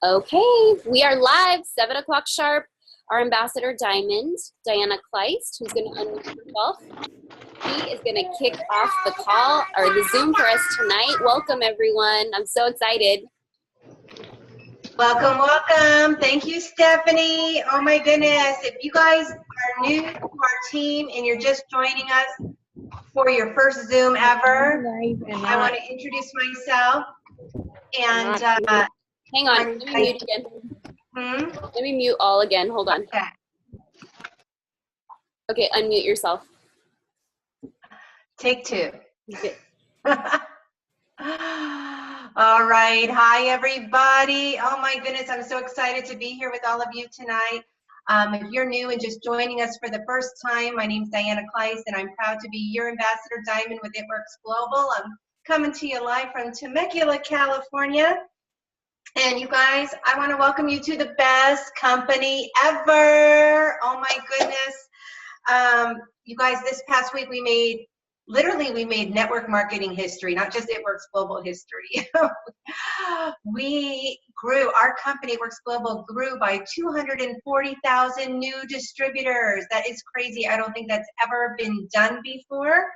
Okay, we are live, 7 o'clock sharp. Our ambassador Diamond, Diana Kleist, who's going to unmute herself. She is going to kick off the call or the Zoom for us tonight. Welcome, everyone. I'm so excited. Welcome, welcome. Thank you, Stephanie. Oh my goodness. If you guys are new to our team and you're just joining us for your first Zoom ever, I want to introduce myself. And hang on, let me mute again. Let me mute all again. Hold on. Okay. Okay, unmute yourself. Take two. All right. Hi, everybody. Oh, my goodness. I'm so excited to be here with all of you tonight. If you're new and just joining us for the first time, my name is Diana Kleist, and I'm proud to be your Ambassador Diamond with It Works Global. I'm coming to you live from Temecula, California. And you guys, I want to welcome you to the best company ever. Oh, my goodness. You guys, this past week we made network marketing history, not just It Works Global history. We grew, our company, It Works Global, grew by 240,000 new distributors. That is crazy. I don't think that's ever been done before.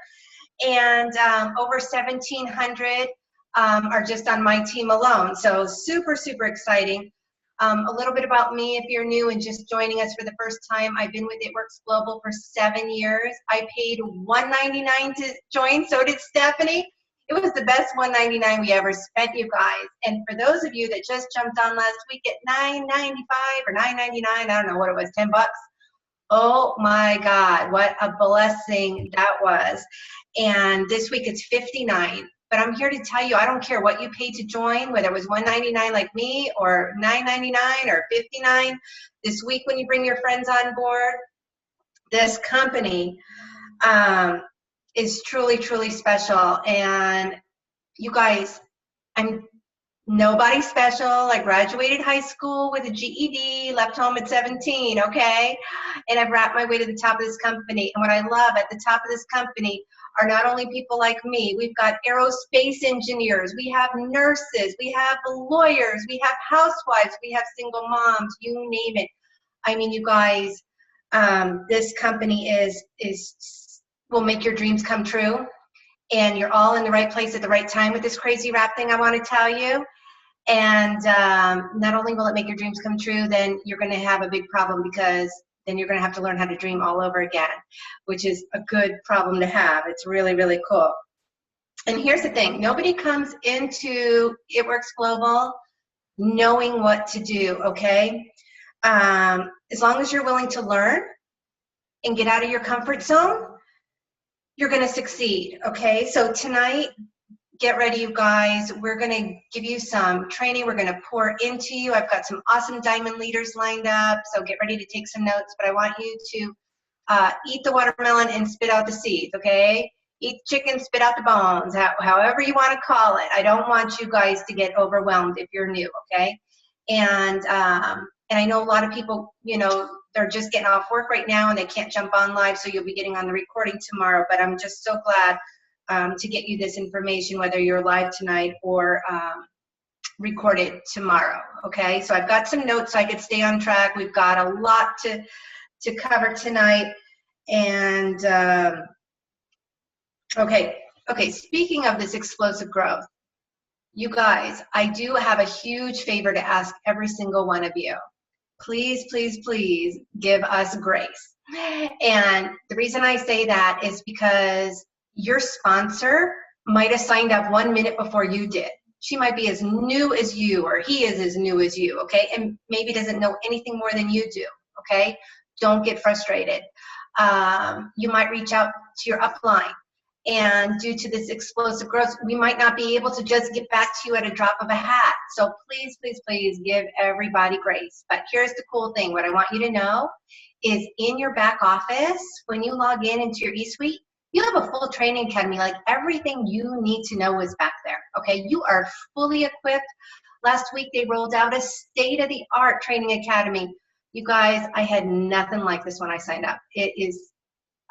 And over 1,700 are just on my team alone. So super, super exciting. A little bit about me if you're new and just joining us for the first time. I've been with It Works Global for 7 years. I paid $199 to join, so did Stephanie. It was the best $199 we ever spent, you guys. And for those of you that just jumped on last week at $9.95 or $9.99, I don't know what it was, 10 bucks. Oh my God, what a blessing that was. And this week it's $59. But I'm here to tell you, I don't care what you paid to join, whether it was $199 like me or $9.99 or $59. This week when you bring your friends on board, this company is truly, truly special. And you guys, I'm nobody special. I graduated high school with a GED, left home at 17, okay? And I've wrapped my way to the top of this company. And what I love at the top of this company are not only people like me, we've got aerospace engineers, we have nurses, we have lawyers, we have housewives, we have single moms, you name it. I mean, you guys, this company will make your dreams come true. And you're all in the right place at the right time with this crazy wrap thing I want to tell you. And not only will it make your dreams come true, then you're going to have a big problem because then you're going to have to learn how to dream all over again, which is a good problem to have. It's really, really cool. And here's the thing. Nobody comes into It Works Global knowing what to do, okay? As long as you're willing to learn and get out of your comfort zone, you're going to succeed, okay? So tonight, get ready, you guys. We're going to give you some training. We're going to pour into you. I've got some awesome diamond leaders lined up, so get ready to take some notes. But I want you to eat the watermelon and spit out the seeds, okay? Eat chicken, spit out the bones, however you want to call it. I don't want you guys to get overwhelmed if you're new, okay? And I know a lot of people, you know, they're just getting off work right now and they can't jump on live, so you'll be getting on the recording tomorrow. But I'm just so glad to get you this information, whether you're live tonight or recorded tomorrow, okay? So I've got some notes so I could stay on track. We've got a lot to cover tonight. And, okay, speaking of this explosive growth, you guys, I do have a huge favor to ask every single one of you. Please, please, please give us grace. And the reason I say that is because your sponsor might have signed up 1 minute before you did. She might be as new as you, or he is as new as you, okay? And maybe doesn't know anything more than you do, okay? Don't get frustrated. You might reach out to your upline, and due to this explosive growth, we might not be able to just get back to you at a drop of a hat. So please, please, please give everybody grace. But here's the cool thing. What I want you to know is in your back office, when you log in into your eSuite, you have a full training academy. Like everything you need to know is back there, okay? You are fully equipped. Last week, they rolled out a state-of-the-art training academy. You guys, I had nothing like this when I signed up. It is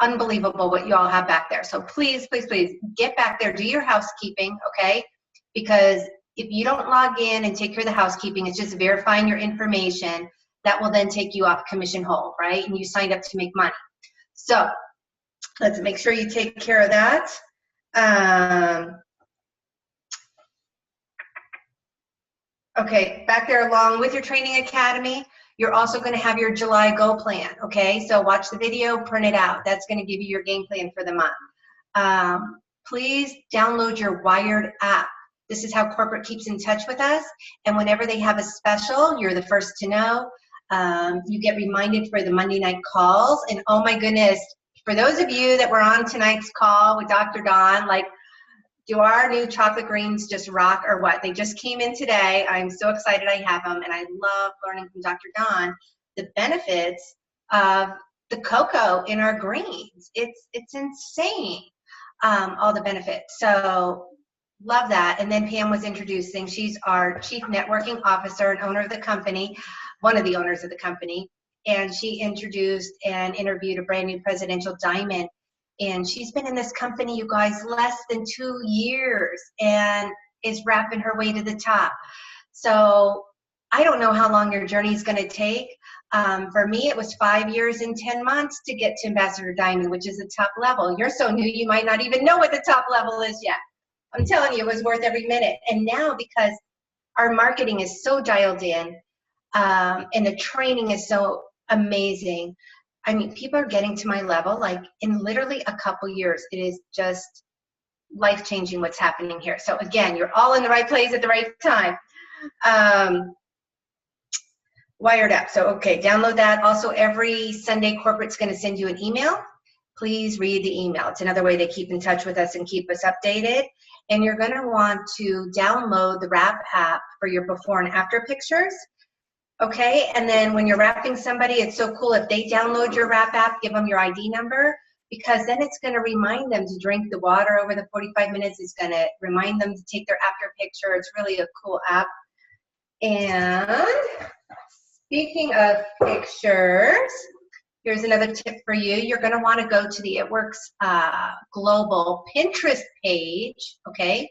unbelievable what you all have back there. So please, please, please get back there, do your housekeeping, okay? Because if you don't log in and take care of the housekeeping, it's just verifying your information. That will then take you off commission hold, right? And you signed up to make money. So let's make sure you take care of that. Okay, back there along with your training academy, you're also going to have your July Go plan, okay? So watch the video, print it out. That's going to give you your game plan for the month. Please download your Wired app. This is how corporate keeps in touch with us. And whenever they have a special, you're the first to know. You get reminded for the Monday night calls. And oh my goodness, for those of you that were on tonight's call with Dr. Dawn, like, do our new chocolate greens just rock or what? They just came in today. I'm so excited I have them, and I love learning from Dr. Dawn the benefits of the cocoa in our greens. It's insane, all the benefits. So love that. And then Pam was introducing, she's our Chief Networking Officer and owner of the company, one of the owners of the company, and she introduced and interviewed a brand new presidential diamond. And she's been in this company, you guys, less than 2 years and is rapping her way to the top. So I don't know how long your journey is going to take. For me, it was 5 years and 10 months to get to Ambassador Diamond, which is the top level. You're so new, you might not even know what the top level is yet. I'm telling you, it was worth every minute. And now, because our marketing is so dialed in and the training is so amazing, I mean, people are getting to my level, like in literally a couple years. It is just life-changing what's happening here. So again, you're all in the right place at the right time. Wired up. So, okay, download that. Also, every Sunday, corporate's going to send you an email. Please read the email. It's another way to keep in touch with us and keep us updated. And you're going to want to download the Wrap app for your before and after pictures. Okay, and then when you're wrapping somebody, it's so cool if they download your Wrap app, give them your ID number, because then it's going to remind them to drink the water over the 45 minutes. It's going to remind them to take their after picture. It's really a cool app. And speaking of pictures, here's another tip for you. You're going to want to go to the It Works Global Pinterest page, okay?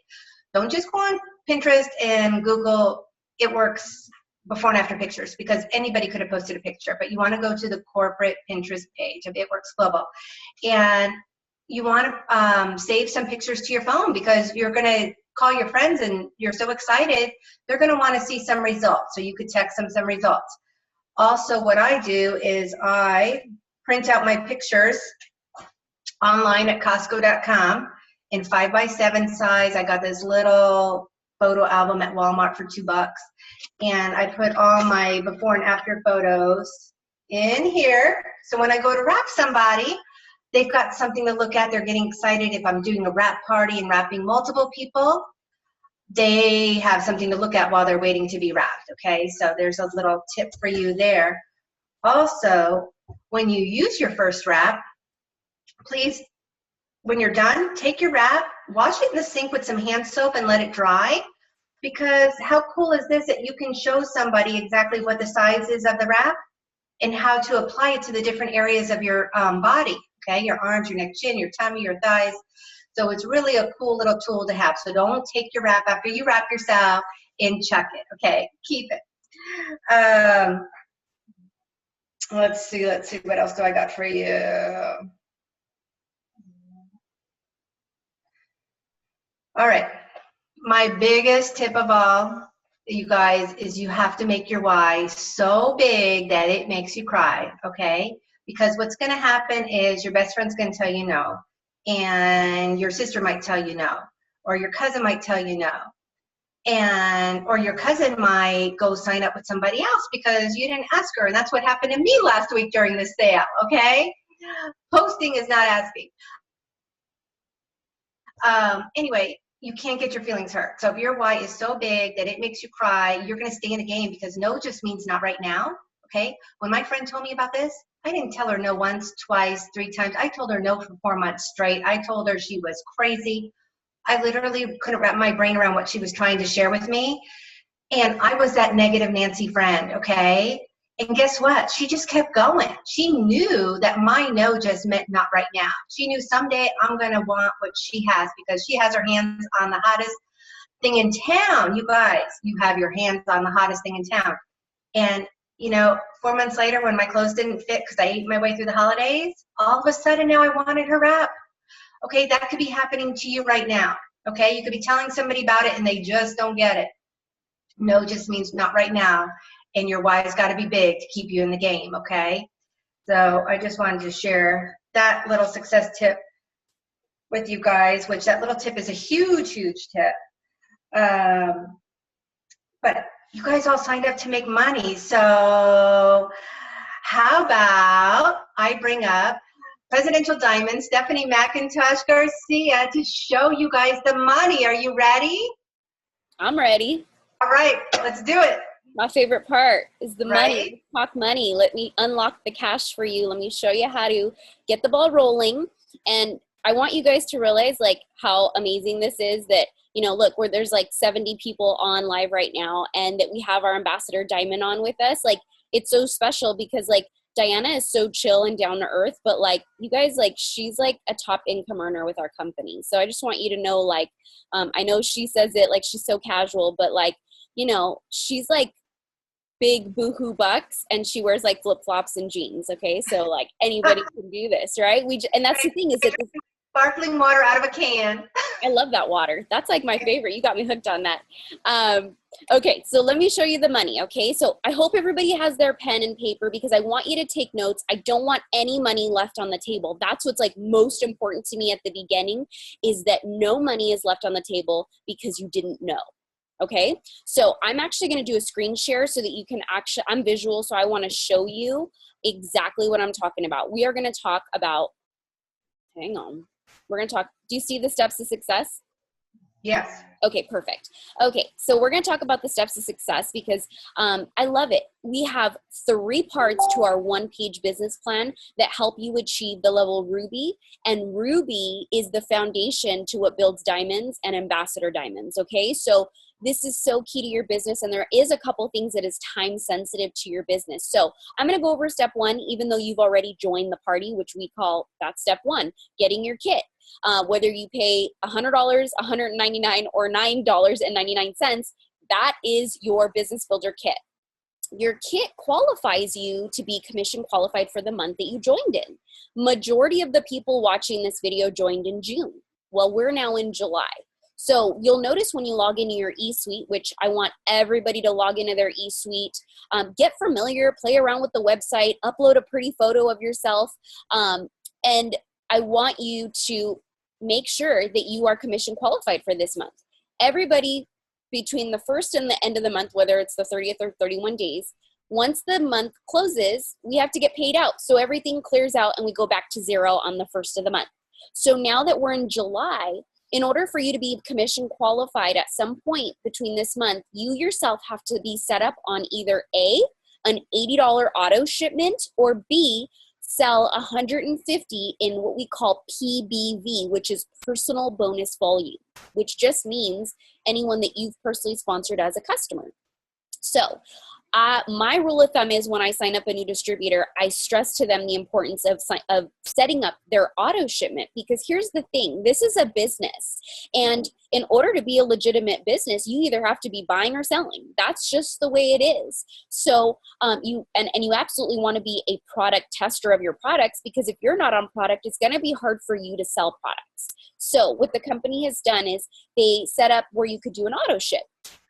Don't just go on Pinterest and Google It Works before and after pictures, because anybody could have posted a picture, but you want to go to the corporate Pinterest page of It Works Global. And you want to save some pictures to your phone, because you're going to call your friends and you're so excited, they're going to want to see some results. So you could text them some results. Also, what I do is I print out my pictures online at Costco.com in 5x7 size. I got this little photo album at Walmart for $2, and I put all my before and after photos in here. So when I go to wrap somebody, they've got something to look at. They're getting excited. If I'm doing a wrap party and wrapping multiple people, they have something to look at while they're waiting to be wrapped, okay? So there's a little tip for you there. Also, when you use your first wrap, please, when you're done, take your wrap, wash it in the sink with some hand soap and let it dry, because how cool is this that you can show somebody exactly what the size is of the wrap and how to apply it to the different areas of your body, okay? Your arms, your neck, chin, your tummy, your thighs. So it's really a cool little tool to have. So don't take your wrap after you wrap yourself and chuck it, okay? Keep it. Let's see, what else do I got for you? All right, my biggest tip of all, you guys, is you have to make your why so big that it makes you cry, okay? Because what's gonna happen is your best friend's gonna tell you no, and your sister might tell you no, or your cousin might tell you no, or your cousin might go sign up with somebody else because you didn't ask her, and that's what happened to me last week during the sale, okay? Posting is not asking. Anyway, you can't get your feelings hurt. So if your why is so big that it makes you cry, you're gonna stay in the game, because no just means not right now, okay? When my friend told me about this, I didn't tell her no once, twice, 3 times. I told her no for 4 months straight. I told her she was crazy. I literally couldn't wrap my brain around what she was trying to share with me. And I was that negative Nancy friend, okay? And guess what? She just kept going. She knew that my no just meant not right now. She knew someday I'm gonna want what she has, because she has her hands on the hottest thing in town. You guys, you have your hands on the hottest thing in town. And, you know, 4 months later when my clothes didn't fit because I ate my way through the holidays, all of a sudden now I wanted her up. Okay, that could be happening to you right now. Okay, you could be telling somebody about it and they just don't get it. No just means not right now, and your why's got to be big to keep you in the game, okay? So I just wanted to share that little success tip with you guys, which that little tip is a huge, huge tip. But you guys all signed up to make money, so how about I bring up Presidential Diamond, Stephanie McIntosh Garcia, to show you guys the money. Are you ready? I'm ready. All right, let's do it. My favorite part is the Right? money. Talk money. Let me unlock the cash for you. Let me show you how to get the ball rolling. And I want you guys to realize like how amazing this is that, you know, look, where there's like 70 people on live right now and that we have our ambassador Diamond on with us. Like, it's so special because like Diana is so chill and down to earth, but like you guys, like she's like a top income earner with our company. So I just want you to know, like, I know she says it like she's so casual, but like, you know, she's like big boohoo bucks and she wears like flip-flops and jeans. Okay, so like anybody can do this, right? And that's the thing is that Sparkling water out of a can. I love that water. That's like my favorite. You got me hooked on that. Okay, so let me show you the money. Okay, so I hope everybody has their pen and paper because I want you to take notes. I don't want any money left on the table. That's what's like most important to me at the beginning, is that no money is left on the table because you didn't know. Okay, so I'm actually going to do a screen share so that you can actually, I'm visual, so I want to show you exactly what I'm talking about. We are going to talk about, hang on, we're going to talk, do you see the steps to success? Yes. Okay, perfect. Okay, so we're going to talk about the steps to success because I love it. We have 3 parts to our one-page business plan that help you achieve the level Ruby, and Ruby is the foundation to what builds diamonds and ambassador diamonds, okay? So this is so key to your business, and there is a couple things that is time sensitive to your business. So I'm going to go over step 1, even though you've already joined the party, which we call that's step 1, getting your kit. Whether you pay $100, $199, or $9.99, that is your business builder kit. Your kit qualifies you to be commission qualified for the month that you joined in. Majority of the people watching this video joined in June. Well, we're now in July. So you'll notice when you log into your eSuite, which I want everybody to log into their eSuite, get familiar, play around with the website, upload a pretty photo of yourself, and I want you to make sure that you are commission qualified for this month. Everybody between the 1st and the end of the month, whether it's the 30th or 31 days, once the month closes, we have to get paid out. So everything clears out and we go back to 0 on the 1st of the month. So now that we're in July, in order for you to be commission qualified at some point between this month, you yourself have to be set up on either A, an $80 auto shipment, or B, sell 150 in what we call PBV, which is personal bonus volume, which just means anyone that you've personally sponsored as a customer. So my rule of thumb is when I sign up a new distributor, I stress to them the importance of setting up their auto shipment, because here's the thing, this is a business. And in order to be a legitimate business, you either have to be buying or selling. That's just the way it is. So you absolutely want to be a product tester of your products, because if you're not on product, it's going to be hard for you to sell products. So what the company has done is they set up where you could do an auto ship.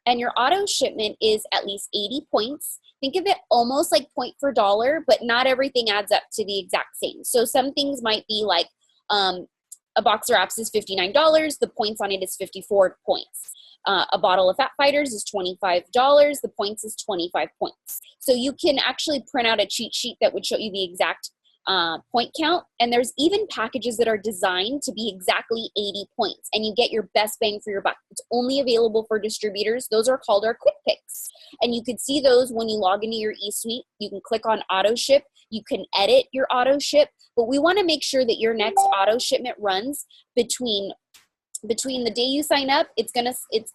And your auto shipment is at least 80 points. Think of it almost like point for dollar, but not everything adds up to the exact same. So some things might be like a box of wraps is $59. The points on it is 54 points. A bottle of Fat Fighters is $25. The points is 25 points. So you can actually print out a cheat sheet that would show you the exact point count, and there's even packages that are designed to be exactly 80 points, and you get your best bang for your buck. It's only available for distributors. Those are called our quick picks, and you can see those when you log into your eSuite. You can click on auto ship, you can edit your auto ship, but we want to make sure that your next auto shipment runs between the day you sign up. It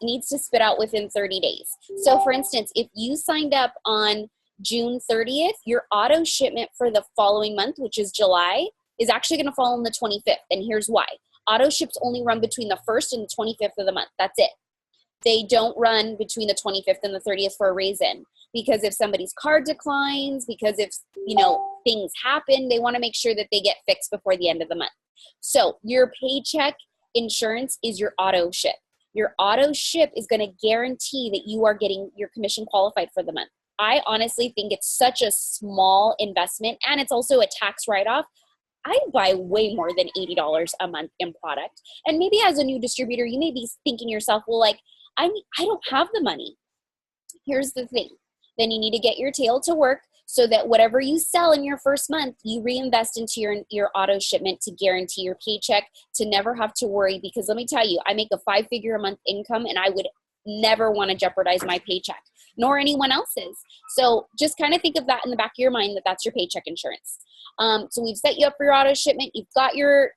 needs to spit out within 30 days. So for instance, if you signed up on June 30th, your auto shipment for the following month, which is July, is actually going to fall on the 25th. And here's why. Auto ships only run between the 1st and the 25th of the month. That's it. They don't run between the 25th and the 30th for a reason. Because if somebody's card declines, because if, things happen, they want to make sure that they get fixed before the end of the month. So your paycheck insurance is your auto ship. Your auto ship is going to guarantee that you are getting your commission qualified for the month. I honestly think it's such a small investment, and it's also a tax write-off. I buy way more than $80 a month in product. And maybe as a new distributor, you may be thinking to yourself, well, I don't have the money. Here's the thing. Then you need to get your tail to work so that whatever you sell in your first month, you reinvest into your auto shipment to guarantee your paycheck, to never have to worry. Because let me tell you, I make a 5-figure a month income, and I would never want to jeopardize my paycheck, nor anyone else's. So just kind of think of that in the back of your mind, that that's your paycheck insurance. So we've set you up for your auto shipment. You've got your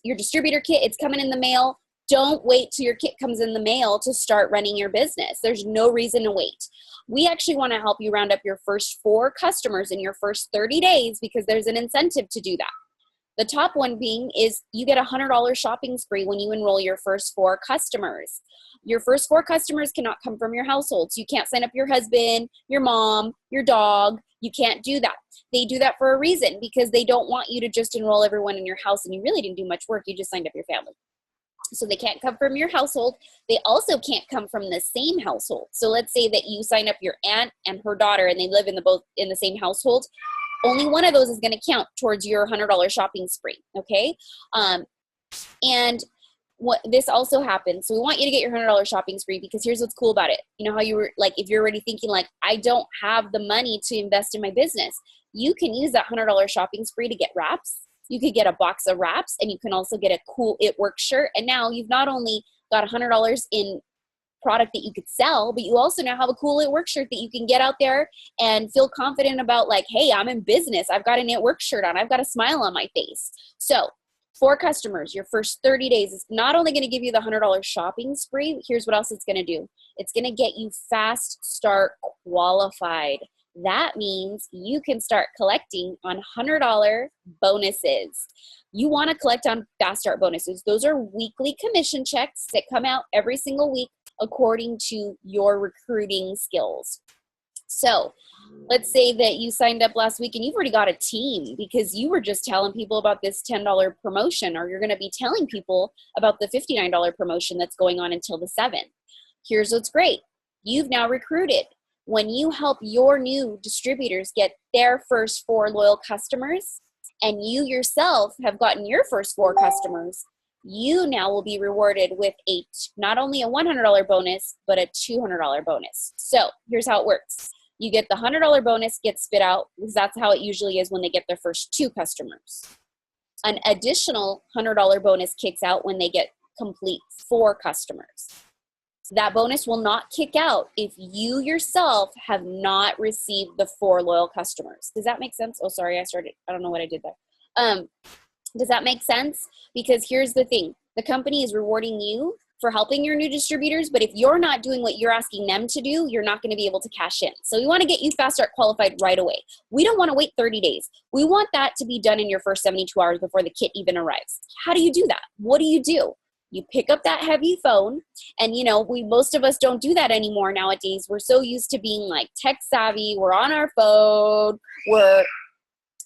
distributor kit. It's coming in the mail. Don't wait till your kit comes in the mail to start running your business. There's no reason to wait. We actually want to help you round up your first 4 customers in your first 30 days because there's an incentive to do that. The top one being is you get a $100 shopping spree when you enroll your first 4 customers. Your first 4 customers cannot come from your household. So you can't sign up your husband, your mom, your dog. You can't do that. They do that for a reason, because they don't want you to just enroll everyone in your house and you really didn't do much work. You just signed up your family. So they can't come from your household. They also can't come from the same household. So let's say that you sign up your aunt and her daughter and they live in the same household. Only one of those is going to count towards your $100 shopping spree. Okay. And what this also happens. So we want you to get your $100 shopping spree, because here's what's cool about it. You know how you were like, if you're already thinking like, I don't have the money to invest in my business, you can use that $100 shopping spree to get wraps. You could get a box of wraps, and you can also get a cool It Works shirt. And now you've not only got $100 in product that you could sell, but you also now have a cool It Works shirt that you can get out there and feel confident about, like, hey, I'm in business. I've got an It Works shirt on. I've got a smile on my face. So 4 customers, your first 30 days is not only going to give you the $100 shopping spree. Here's what else it's going to do. It's going to get you fast start qualified. That means you can start collecting on $100 bonuses. You want to collect on fast start bonuses. Those are weekly commission checks that come out every single week according to your recruiting skills. So let's say that you signed up last week and you've already got a team because you were just telling people about this $10 promotion, or you're going to be telling people about the $59 promotion that's going on until the 7th. Here's what's great. You've now recruited. When you help your new distributors get their first 4 loyal customers, and you yourself have gotten your first 4 customers, you now will be rewarded with not only a $100 bonus, but a $200 bonus. So here's how it works. You get the $100 bonus gets spit out, because that's how it usually is when they get their first 2 customers. An additional $100 bonus kicks out when they get complete 4 customers. That bonus will not kick out if you yourself have not received the 4 loyal customers. Does that make sense? Oh, sorry, I don't know what I did there. Does that make sense? Because here's the thing. The company is rewarding you for helping your new distributors, but if you're not doing what you're asking them to do, you're not going to be able to cash in. So we want to get you fast start qualified right away. We don't want to wait 30 days. We want that to be done in your first 72 hours before the kit even arrives. How do you do that? What do? You pick up that heavy phone, and most of us don't do that anymore nowadays. We're so used to being like tech savvy. We're on our phone.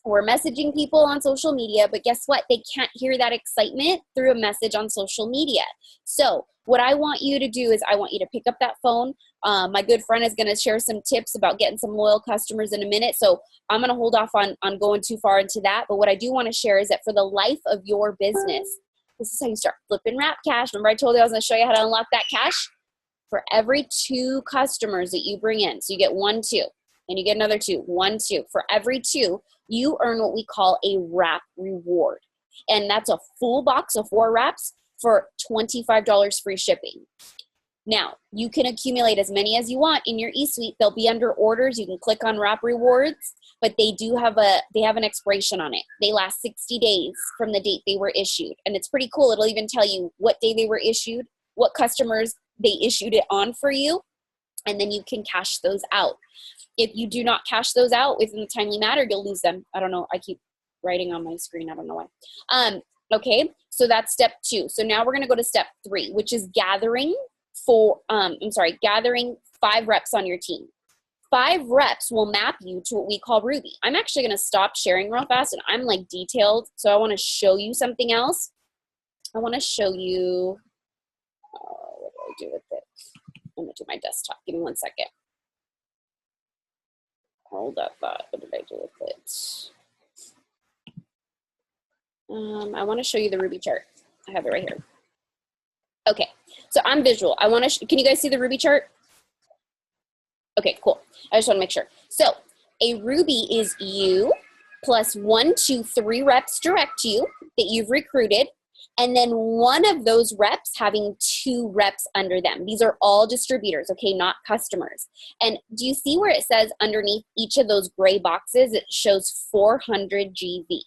We're messaging people on social media, but guess what? They can't hear that excitement through a message on social media. So what I want you to do is I want you to pick up that phone. My good friend is going to share some tips about getting some loyal customers in a minute. So I'm going to hold off on going too far into that. But what I do want to share is that for the life of your business, this is how you start flipping wrap cash. Remember I told you I was going to show you how to unlock that cash? For every 2 customers that you bring in, so you get 1, 2, and you get another 2, 1, 2. For every 2, you earn what we call a wrap reward. And that's a full box of 4 wraps for $25 free shipping. Now, you can accumulate as many as you want in your eSuite. They'll be under orders. You can click on wrap rewards, but they have an expiration on it. They last 60 days from the date they were issued. And it's pretty cool. It'll even tell you what day they were issued, what customers they issued it on for you, and then you can cash those out. If you do not cash those out within the timely manner, you'll lose them. I don't know. I keep writing on my screen. I don't know why. Okay, so that's step 2. So now we're going to go to step 3, which is gathering gathering 5 reps on your team. 5 reps will map you to what we call Ruby. I'm actually going to stop sharing real fast, and I'm like detailed. So I want to show you something else. I want to show you, what do I do with it? I'm going to do my desktop. Give me 1 second. Hold up. What did I do with it? I want to show you the Ruby chart. I have it right here. Okay, so I'm visual. I want to, can you guys see the Ruby chart? Okay, cool. I just want to make sure. So a Ruby is you plus 1, 2, 3 reps direct you that you've recruited, and then one of those reps having 2 reps under them. These are all distributors, okay, not customers. And do you see where it says underneath each of those gray boxes, it shows 400 GV?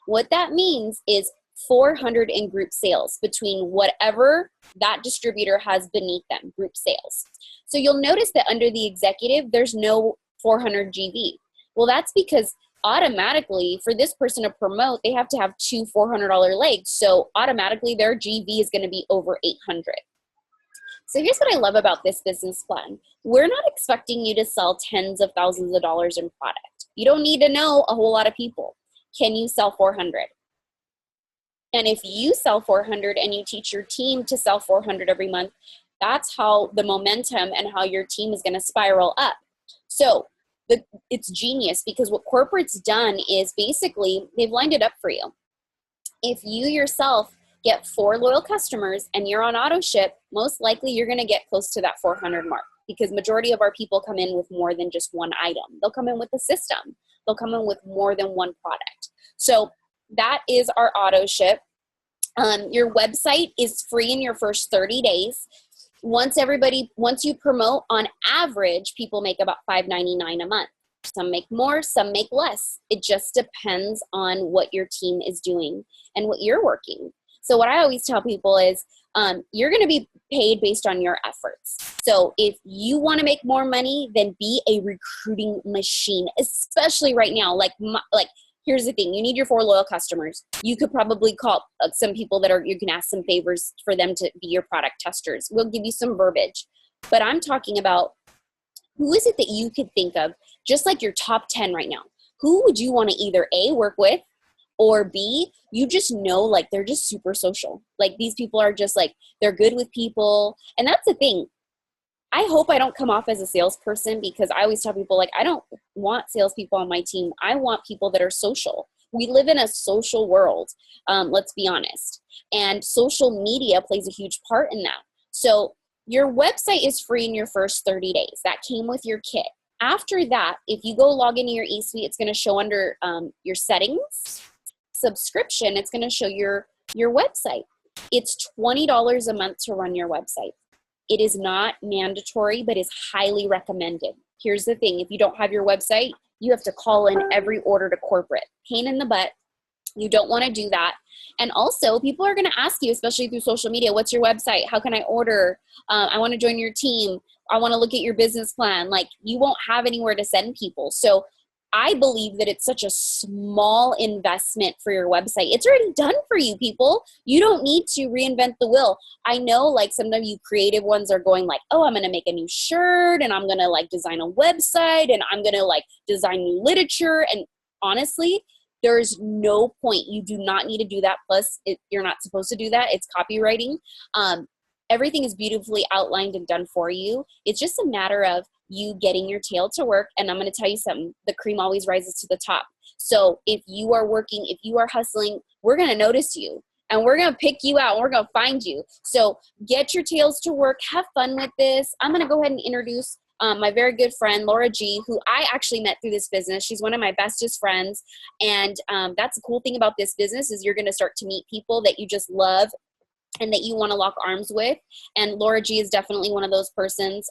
What that means is 400 in group sales between whatever that distributor has beneath them, group sales. So you'll notice that under the executive, there's no 400 GV. Well, that's because automatically for this person to promote, they have to have 2 $400 legs. So automatically their GV is going to be over 800. So here's what I love about this business plan. We're not expecting you to sell tens of thousands of dollars in product. You don't need to know a whole lot of people. Can you sell 400? And if you sell 400 and you teach your team to sell 400 every month, that's how the momentum and how your team is going to spiral up. So it's genius, because what corporate's done is basically they've lined it up for you. If you yourself get 4 loyal customers and you're on auto ship, most likely you're going to get close to that 400 mark, because majority of our people come in with more than just one item. They'll come in with a system. They'll come in with more than one product. So that is our auto ship. Your website is free in your first 30 days. Once you promote, on average, people make about $5.99 a month. Some make more, some make less. It just depends on what your team is doing and what you're working. So what I always tell people is you're going to be paid based on your efforts. So if you want to make more money, then be a recruiting machine, especially right now. Like here's the thing. You need your 4 loyal customers. You could probably call some people you can ask some favors for them to be your product testers. We'll give you some verbiage. But I'm talking about, who is it that you could think of, just like your top 10 right now? Who would you want to either A, work with, or B, you just know, like, they're just super social. Like, these people are just like, they're good with people. And that's the thing. I hope I don't come off as a salesperson, because I always tell people, like, I don't want salespeople on my team. I want people that are social. We live in a social world, let's be honest. And social media plays a huge part in that. So your website is free in your first 30 days. That came with your kit. After that, if you go log into your eSuite, it's going to show under your settings, subscription, it's going to show your website. It's $20 a month to run your website. It is not mandatory, but is highly recommended. Here's the thing. If you don't have your website, you have to call in every order to corporate. Pain in the butt. You don't want to do that. And also, people are going to ask you, especially through social media, what's your website? How can I order? I want to join your team. I want to look at your business plan. Like, you won't have anywhere to send people. So I believe that it's such a small investment for your website. It's already done for you, people. You don't need to reinvent the wheel. I know, like, some of you creative ones are going like, oh, I'm going to make a new shirt, and I'm going to like design a website, and I'm going to like design new literature. And honestly, there's no point. You do not need to do that. Plus, you're not supposed to do that. It's copywriting. Everything is beautifully outlined and done for you. It's just a matter of you getting your tail to work. And I'm going to tell you something, the cream always rises to the top. So if you are working, if you are hustling, we're going to notice you, and we're going to pick you out, and we're going to find you. So get your tails to work. Have fun with this. I'm going to go ahead and introduce my very good friend, Laura G., who I actually met through this business. She's one of my bestest friends. And that's the cool thing about this business, is you're going to start to meet people that you just love and that you want to lock arms with. And Laura G is definitely one of those persons.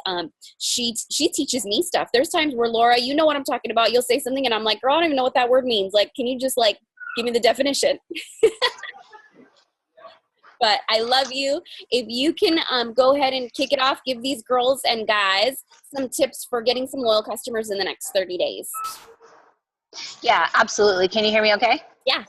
She teaches me stuff. There's times where, Laura, you know what I'm talking about. You'll say something and I'm like, girl, I don't even know what that word means. Like, can you just like give me the definition? But I love you. If you can go ahead and kick it off, give these girls and guys some tips for getting some loyal customers in the next 30 days. Yeah, absolutely. Can you hear me okay? Yeah.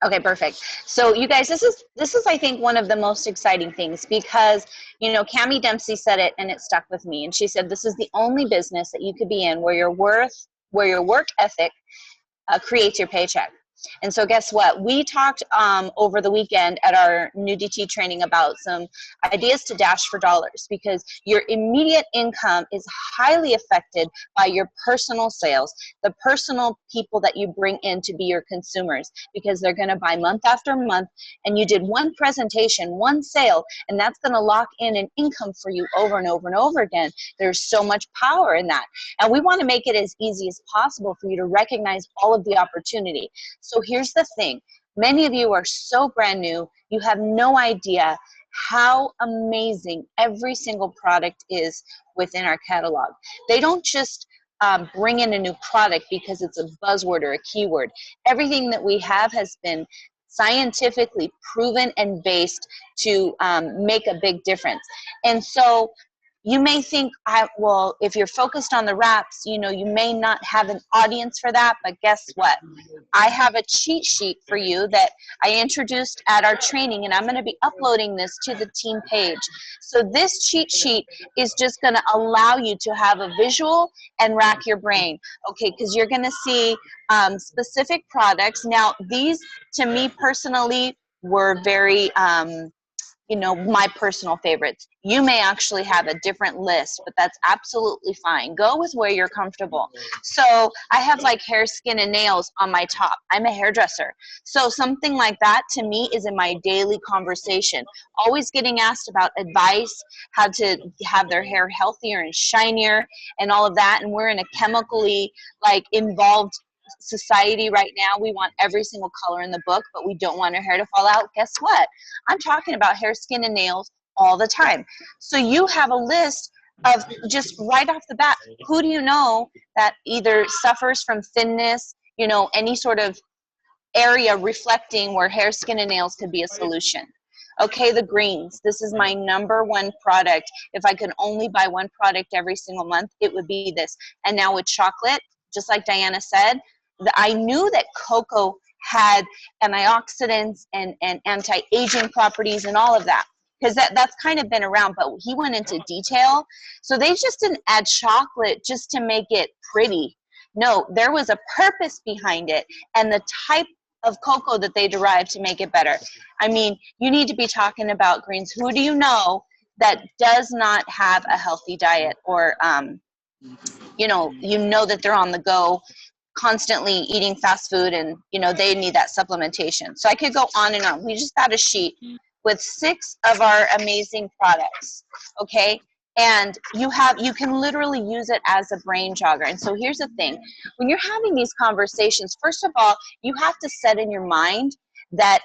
Okay, perfect. So you guys, this is I think one of the most exciting things because, you know, Cammie Dempsey said it and it stuck with me. And she said this is the only business that you could be in where where your work ethic creates your paycheck. And so guess what? We talked over the weekend at our new DT training about some ideas to dash for dollars, because your immediate income is highly affected by your personal sales, the personal people that you bring in to be your consumers, because they're going to buy month after month, and you did one presentation, one sale, and that's going to lock in an income for you over and over and over again. There's so much power in that. And we want to make it as easy as possible for you to recognize all of the opportunity. So here's the thing. Many of you are so brand new, you have no idea how amazing every single product is within our catalog. They don't just bring in a new product because it's a buzzword or a keyword. Everything that we have has been scientifically proven and based to make a big difference. And so you may think, well, if you're focused on the wraps, you know, you may not have an audience for that, but guess what? I have a cheat sheet for you that I introduced at our training, and I'm going to be uploading this to the team page. So this cheat sheet is just going to allow you to have a visual and rack your brain, okay, because you're going to see specific products. Now, these, to me personally, were very you know, my personal favorites. You may actually have a different list, but that's absolutely fine. Go with where you're comfortable. So I have like hair, skin, and nails on my top. I'm a hairdresser. So something like that to me is in my daily conversation. Always getting asked about advice, how to have their hair healthier and shinier and all of that. And we're in a chemically like involved society right now. We want every single color in the book, but we don't want our hair to fall out. Guess what? I'm talking about hair, skin, and nails all the time. So you have a list of just right off the bat, who do you know that either suffers from thinness, you know, any sort of area reflecting where hair, skin, and nails could be a solution. Okay, the greens. This is my #1 product. If I could only buy one product every single month, it would be this. And now with chocolate, just like Diana said, I knew that cocoa had antioxidants and anti-aging properties and all of that, because that's kind of been around, but he went into detail. So they just didn't add chocolate just to make it pretty. No, there was a purpose behind it and the type of cocoa that they derived to make it better. I mean, you need to be talking about greens. Who do you know that does not have a healthy diet, or you know that they're on the go, constantly eating fast food, and you know they need that supplementation? So I could go on and on. We just got a sheet with 6 of our amazing products, okay? And you can literally use it as a brain jogger. And so here's the thing. When you're having these conversations, first of all, you have to set in your mind that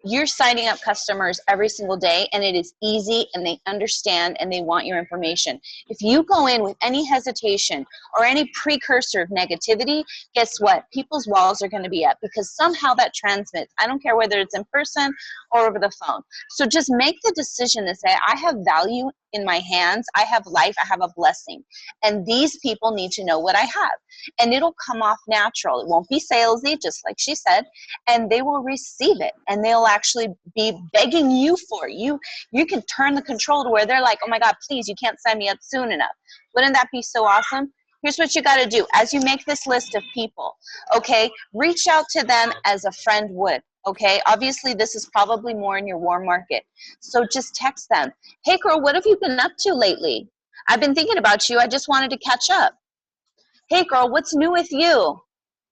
you're signing up customers every single day, and it is easy, and they understand, and they want your information. If you go in with any hesitation or any precursor of negativity, guess what? People's walls are going to be up, because somehow that transmits. I don't care whether it's in person or over the phone. So just make the decision to say, I have value in my hands. I have life. I have a blessing. And these people need to know what I have. And it'll come off natural. It won't be salesy, just like she said, and they will receive it, and they'll actually be begging you for it. You can turn the control to where they're like, oh my God, please, you can't sign me up soon enough. Wouldn't that be so awesome? Here's what you got to do. As you make this list of people, okay, reach out to them as a friend would. Okay, obviously this is probably more in your warm market. So just text them. Hey girl, what have you been up to lately? I've been thinking about you. I just wanted to catch up. Hey girl, what's new with you?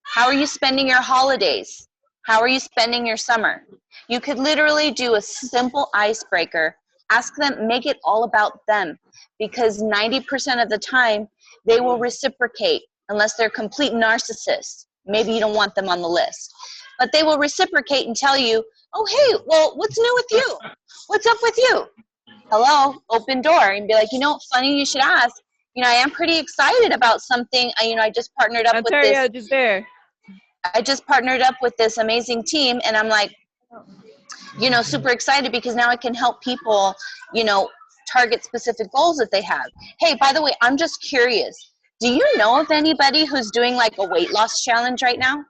How are you spending your holidays? How are you spending your summer? You could literally do a simple icebreaker. Ask them, make it all about them, because 90% of the time they will reciprocate, unless they're complete narcissists. Maybe you don't want them on the list. But they will reciprocate and tell you, oh, hey, well, what's new with you? What's up with you? Hello, open door. And be like, you know, funny you should ask. You know, I am pretty excited about something. I just partnered up with this. Just there. I just partnered up with this amazing team, and I'm like, you know, super excited, because now I can help people, you know, target specific goals that they have. Hey, by the way, I'm just curious. Do you know of anybody who's doing like a weight loss challenge right now?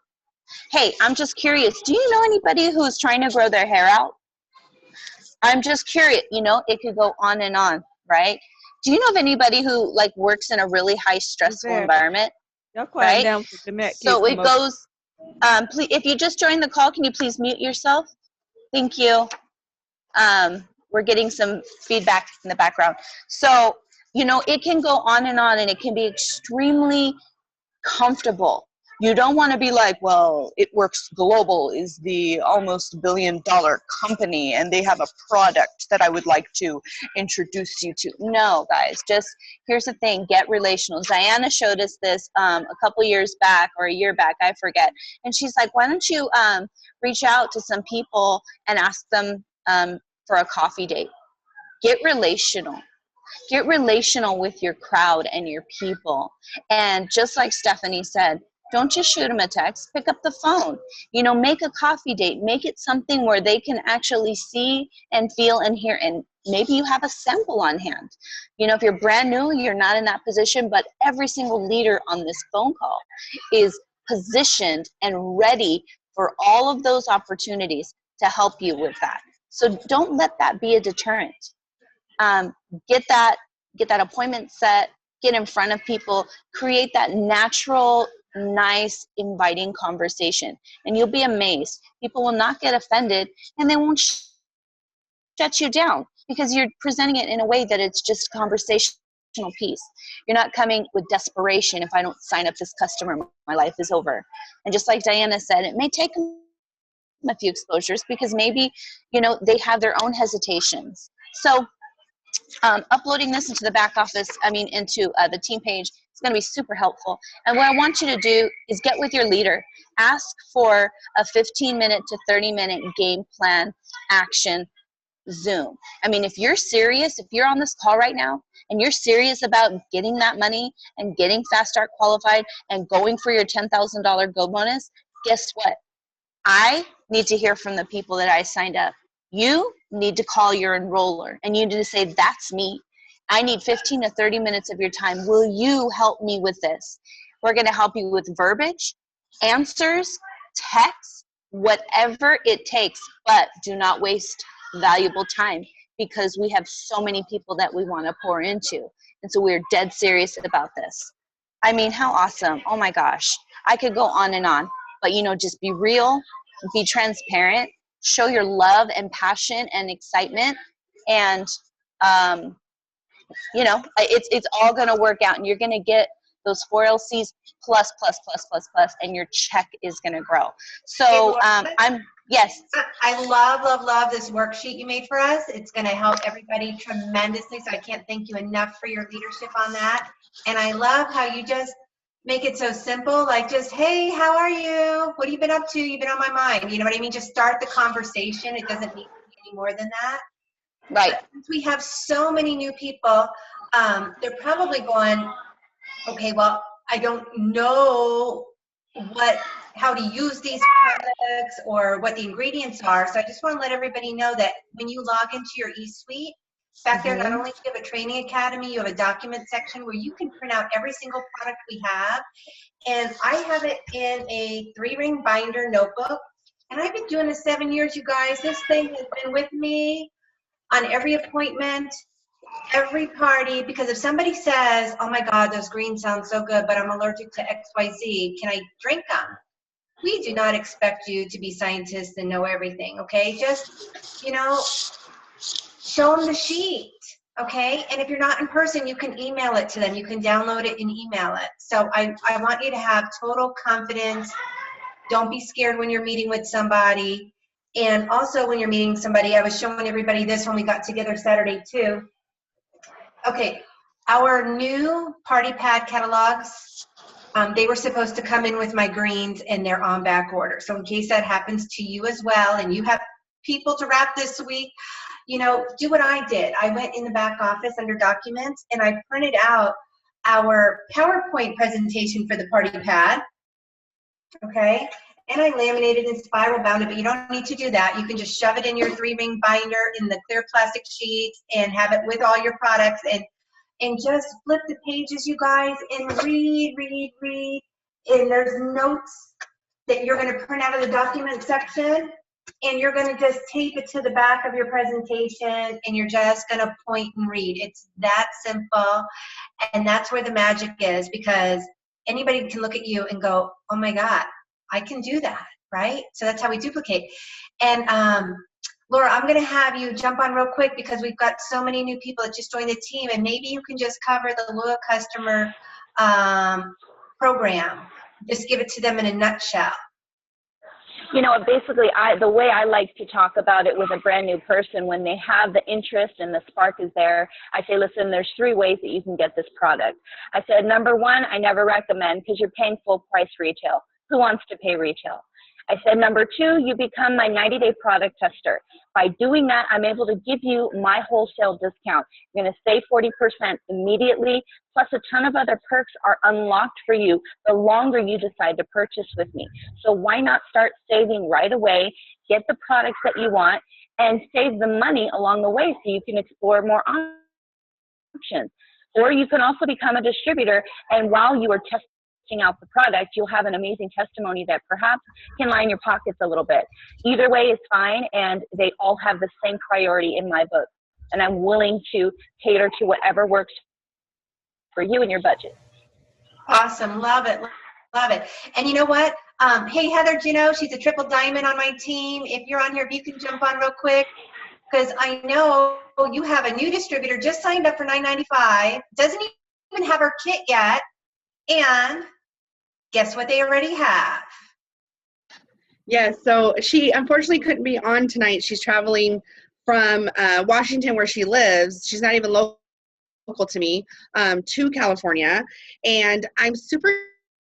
Hey, I'm just curious. Do you know anybody who's trying to grow their hair out? I'm just curious. You know, it could go on, right? Do you know of anybody who like works in a really high stressful environment, Y'all quiet right? down for the Matt kids So it come up. goes. Please, if you just joined the call, can you please mute yourself? Thank you. We're getting some feedback in the background. So, you know, it can go on and it can be extremely comfortable. You don't want to be like, well, It Works Global is the almost $1 billion company and they have a product that I would like to introduce you to. No, guys, just here's the thing, get relational. Diana showed us this a couple years back or a year back, I forget. And she's like, why don't you reach out to some people and ask them for a coffee date? Get relational. Get relational with your crowd and your people. And just like Stephanie said, don't just shoot them a text, pick up the phone. You know, make a coffee date. Make it something where they can actually see and feel and hear. And maybe you have a sample on hand. You know, if you're brand new, you're not in that position, but every single leader on this phone call is positioned and ready for all of those opportunities to help you with that. So don't let that be a deterrent. Get that appointment set, get in front of people, create that natural, nice, inviting conversation. And you'll be amazed. People will not get offended and they won't shut you down because you're presenting it in a way that it's just conversational piece. You're not coming with desperation. If I don't sign up this customer, my life is over. And just like Diana said, it may take them a few exposures because maybe, you know, they have their own hesitations. So uploading this into the back office, into the team page, is going to be super helpful. And what I want you to do is get with your leader. Ask for a 15-minute to 30-minute game plan action Zoom. If you're serious, if you're on this call right now and you're serious about getting that money and getting Fast Start qualified and going for your $10,000 Go bonus, guess what? I need to hear from the people that I signed up. You need to call your enroller and you need to say, that's me. I need 15 to 30 minutes of your time. Will you help me with this? We're going to help you with verbiage, answers, text, whatever it takes, but do not waste valuable time because we have so many people that we want to pour into. And so we're dead serious about this. How awesome. Oh my gosh. I could go on, but just be real, be transparent, show your love and passion and excitement, and it's all going to work out, and you're going to get those 4 LCs plus, and your check is going to grow. So yes. I love this worksheet you made for us. It's going to help everybody tremendously. So I can't thank you enough for your leadership on that. And I love how you just make it so simple, like just, hey, how are you? What have you been up to? You've been on my mind. You know what I mean? Just start the conversation. It doesn't need to be any more than that. Right. But since we have so many new people, they're probably going, okay, well, I don't know how to use these products or what the ingredients are. So I just want to let everybody know that when you log into your eSuite, back there, not only do you have a training academy, you have a document section where you can print out every single product we have. And I have it in a 3-ring binder notebook. And I've been doing this 7 years, you guys. This thing has been with me on every appointment, every party, because if somebody says, oh my God, those greens sound so good, but I'm allergic to XYZ, can I drink them? We do not expect you to be scientists and know everything, okay? Just, show them the sheet, okay? And if you're not in person, you can email it to them. You can download it and email it. So I want you to have total confidence. Don't be scared when you're meeting with somebody. And also when you're meeting somebody, I was showing everybody this when we got together Saturday too. Okay, our new party pad catalogs, they were supposed to come in with my greens and they're on back order. So in case that happens to you as well and you have people to wrap this week, do what I did. I went in the back office under documents and I printed out our PowerPoint presentation for the party pad, okay? And I laminated and spiral bound it, but you don't need to do that. You can just shove it in your 3-ring binder in the clear plastic sheets and have it with all your products and just flip the pages, you guys, and read. And there's notes that you're going to print out of the document section, and you're going to just tape it to the back of your presentation, and you're just going to point and read. It's that simple, and that's where the magic is, because anybody can look at you and go, oh my God, I can do that, right? So that's how we duplicate. And Laura, I'm going to have you jump on real quick because we've got so many new people that just joined the team, and maybe you can just cover the loyal customer program. Just give it to them in a nutshell. You know, basically, the way I like to talk about it with a brand new person, when they have the interest and the spark is there, I say, listen, there's 3 ways that you can get this product. I said, number 1, I never recommend, because you're paying full price retail. Who wants to pay retail? I said, number 2, you become my 90-day product tester. By doing that, I'm able to give you my wholesale discount. You're going to save 40% immediately, plus a ton of other perks are unlocked for you the longer you decide to purchase with me. So why not start saving right away, get the products that you want, and save the money along the way so you can explore more options. Or you can also become a distributor, and while you are testing out the product, you'll have an amazing testimony that perhaps can line your pockets a little bit. Either way is fine, and they all have the same priority in my book. And I'm willing to cater to whatever works for you and your budget. Awesome. Love it. Love it. And you know what? Hey, Heather Gino, she's a triple diamond on my team. If you're on here, if you can jump on real quick, because I know you have a new distributor just signed up for $9.95, doesn't even have her kit yet, and guess what they already have? Yes, so she unfortunately couldn't be on tonight. She's traveling from Washington, where she lives. She's not even local to me, to California. And I'm super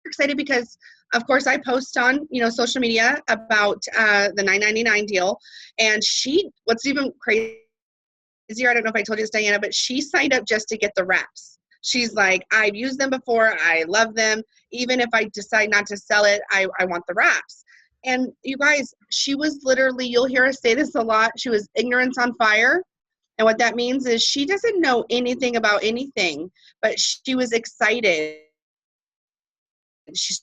excited because, of course, I post on, social media about the $9.99 deal. And what's even crazier, I don't know if I told you this, Diana, but she signed up just to get the wraps. She's like, I've used them before. I love them. Even if I decide not to sell it, I want the wraps. And you guys, she was literally, you'll hear us say this a lot, she was ignorance on fire. And what that means is she doesn't know anything about anything, but she was excited. She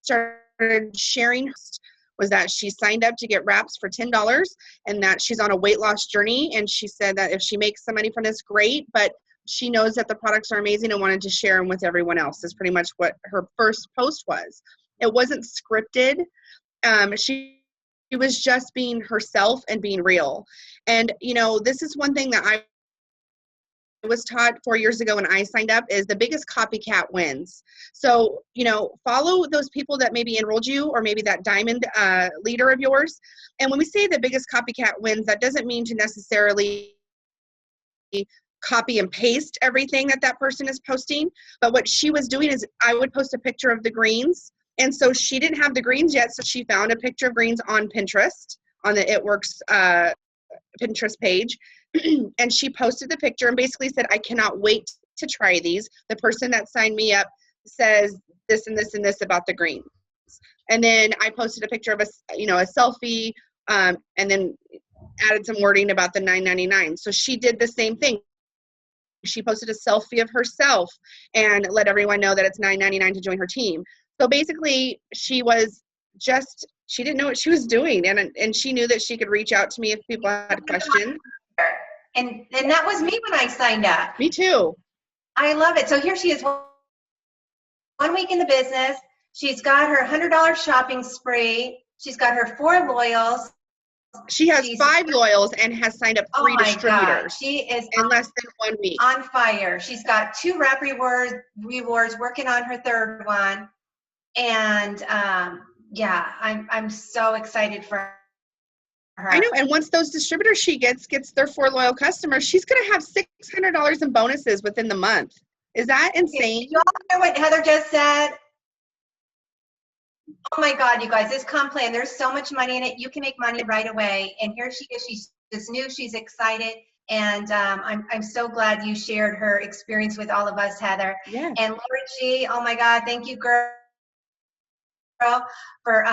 started sharing was that she signed up to get wraps for $10 and that she's on a weight loss journey. And she said that if she makes some money from this, great, but she knows that the products are amazing and wanted to share them with everyone else. Is pretty much what her first post was. It wasn't scripted. She was just being herself and being real. And, this is one thing that I was taught 4 years ago when I signed up, is the biggest copycat wins. So, follow those people that maybe enrolled you, or maybe that diamond leader of yours. And when we say the biggest copycat wins, that doesn't mean to necessarily copy and paste everything that person is posting. But what she was doing is, I would post a picture of the greens. And so she didn't have the greens yet. So she found a picture of greens on Pinterest, on the It Works Pinterest page. And she posted the picture and basically said, I cannot wait to try these. The person that signed me up says this and this and this about the greens. And then I posted a picture of a selfie, and then added some wording about the $9.99. So she did the same thing. She posted a selfie of herself and let everyone know that it's $9.99 to join her team. So basically she didn't know what she was doing. And she knew that she could reach out to me if people had questions. And that was me when I signed up. Me too. I love it. So here she is, 1 week in the business. She's got her $100 shopping spree. She's got her 4 loyals. She has 5 loyals and has signed up 3 distributors. God. She is in less than 1 week. On fire. She's got 2 wrap rewards, working on her 3rd one. And I'm so excited for her. I know. And once those distributors she gets their 4 loyal customers, she's going to have $600 in bonuses within the month. Is that insane? You all hear what Heather just said? Oh my God, you guys, this comp plan, there's so much money in it. You can make money right away. And here she is. She's just new. She's excited. And I'm so glad you shared her experience with all of us, Heather. Yeah. And Laura G, oh my God, thank you, girl, for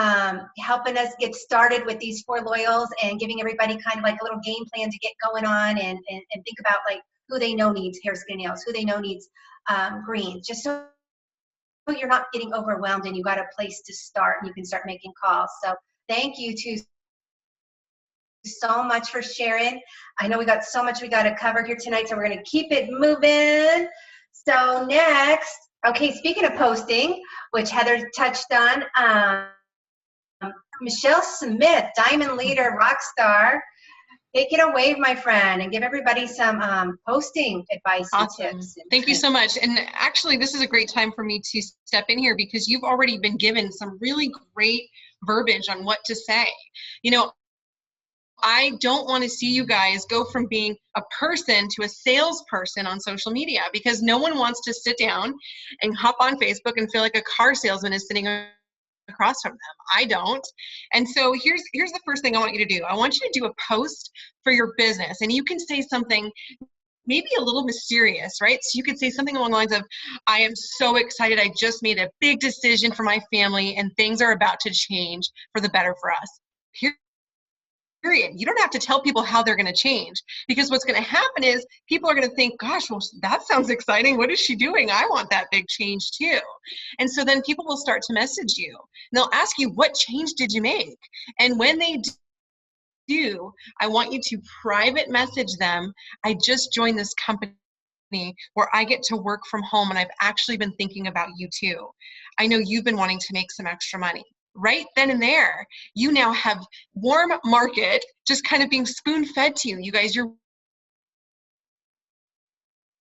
helping us get started with these 4 loyals and giving everybody kind of like a little game plan to get going on and think about like who they know needs hair, skin, nails, who they know needs greens, just so you're not getting overwhelmed and you got a place to start and you can start making calls. So thank you so much for sharing. I know we got so much we got to cover here tonight, so we're going to keep it moving. So next, okay, speaking of posting, which Heather touched on, Michelle Smith, Diamond Leader, rock star. Take it away, my friend, and give everybody some posting advice and tips. Thank you so much. And actually, this is a great time for me to step in here because you've already been given some really great verbiage on what to say. You know, I don't want to see you guys go from being a person to a salesperson on social media because no one wants to sit down and hop on Facebook and feel like a car salesman is sitting across from them. I don't. And so here's the first thing I want you to do. I want you to do a post for your business, and you can say something maybe a little mysterious, right? So you could say something along the lines of, I am so excited. I just made a big decision for my family and things are about to change for the better for us. Period. You don't have to tell people how they're going to change because what's going to happen is people are going to think, gosh, well, that sounds exciting. What is she doing? I want that big change too. And so then people will start to message you and they'll ask you, what change did you make? And when they do, I want you to private message them. I just joined this company where I get to work from home and I've actually been thinking about you too. I know you've been wanting to make some extra money. Right then and there, you now have warm market just kind of being spoon fed to you. You guys, your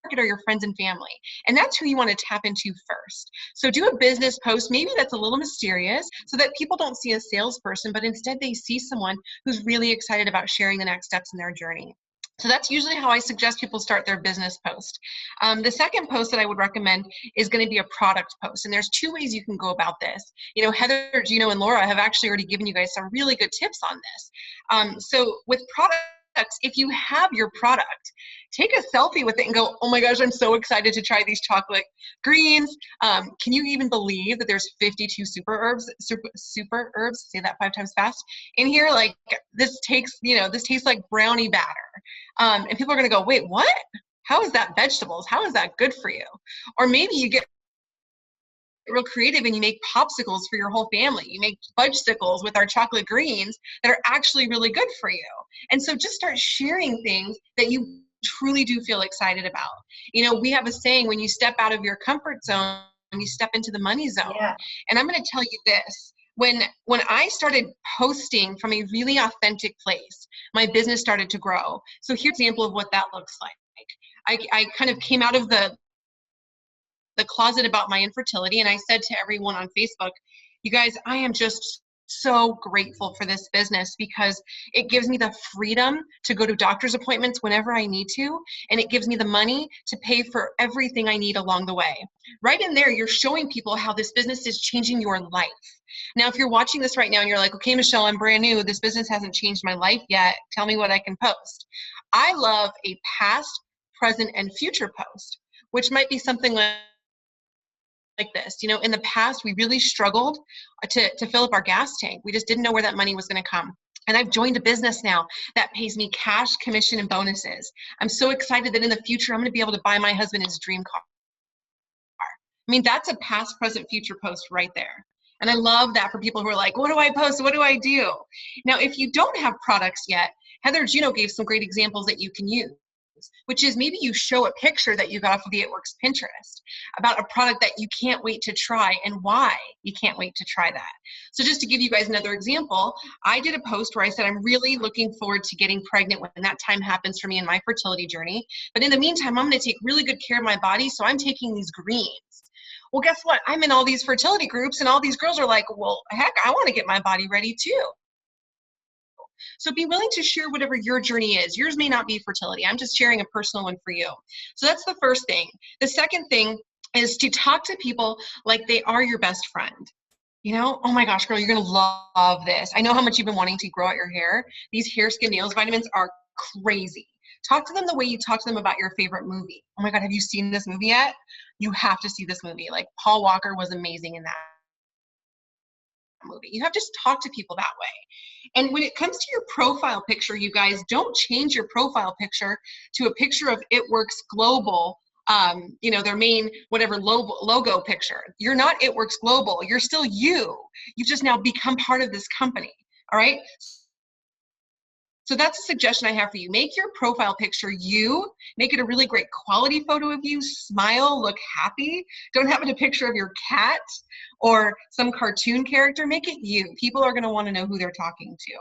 market are your friends and family. And that's who you want to tap into first. So do a business post, maybe that's a little mysterious so that people don't see a salesperson, but instead they see someone who's really excited about sharing the next steps in their journey. So that's usually how I suggest people start their business post. The second post that I would recommend is going to be a product post. And there's two ways you can go about this. You know, Heather, Gino, and Laura have actually already given you guys some really good tips on this. So with products, if you have your product, take a selfie with it and go, oh my gosh, I'm so excited to try these chocolate greens. Can you even believe that there's 52 super herbs, say that 5 times fast, in here? Like this tastes like brownie batter. And people are gonna go, wait, what? How is that vegetables? How is that good for you? Or maybe you get real creative and you make popsicles for your whole family. You make fudgesicles with our chocolate greens that are actually really good for you. And so just start sharing things that you truly do feel excited about. You know, we have a saying, when you step out of your comfort zone, you step into the money zone. Yeah. And I'm going to tell you this. When I started posting from a really authentic place, my business started to grow. So here's an example of what that looks like. I kind of came out of the closet about my infertility, and I said to everyone on Facebook, you guys, I am just so grateful for this business because it gives me the freedom to go to doctor's appointments whenever I need to, and it gives me the money to pay for everything I need along the way. Right in there, you're showing people how this business is changing your life. Now, if you're watching this right now and you're like, okay, Michelle, I'm brand new. This business hasn't changed my life yet. Tell me what I can post. I love a past, present, and future post, which might be something like this. You know, in the past, we really struggled to fill up our gas tank. We just didn't know where that money was going to come. And I've joined a business now that pays me cash, commission, and bonuses. I'm so excited that in the future, I'm going to be able to buy my husband his dream car. I mean, that's a past, present, future post right there. And I love that for people who are like, what do I post? What do I do? Now, if you don't have products yet, Heather Gino gave some great examples that you can use, which is maybe you show a picture that you got off of the It Works Pinterest about a product that you can't wait to try and why you can't wait to try that. So just to give you guys another example, I did a post where I said, I'm really looking forward to getting pregnant when that time happens for me in my fertility journey. But in the meantime, I'm going to take really good care of my body. So I'm taking these greens. Well, guess what? I'm in all these fertility groups and all these girls are like, well, heck, I want to get my body ready too. So be willing to share whatever your journey is. Yours may not be fertility. I'm just sharing a personal one for you. So that's the first thing. The second thing is to talk to people like they are your best friend. You know, oh my gosh, girl, you're going to love this. I know how much you've been wanting to grow out your hair. These hair, skin, nails vitamins are crazy. Talk to them the way you talk to them about your favorite movie. Oh my God, have you seen this movie yet? You have to see this movie. Like Paul Walker was amazing in that movie. You have to just talk to people that way. And when it comes to your profile picture, you guys, don't change your profile picture to a picture of It Works Global you know, their main whatever logo picture. You're not It Works Global. You're still you. You've just now become part of this company. All right. So that's a suggestion I have for you. Make your profile picture you. Make it a really great quality photo of you. Smile, look happy. Don't have it a picture of your cat or some cartoon character. Make it you. People are going to want to know who they're talking to.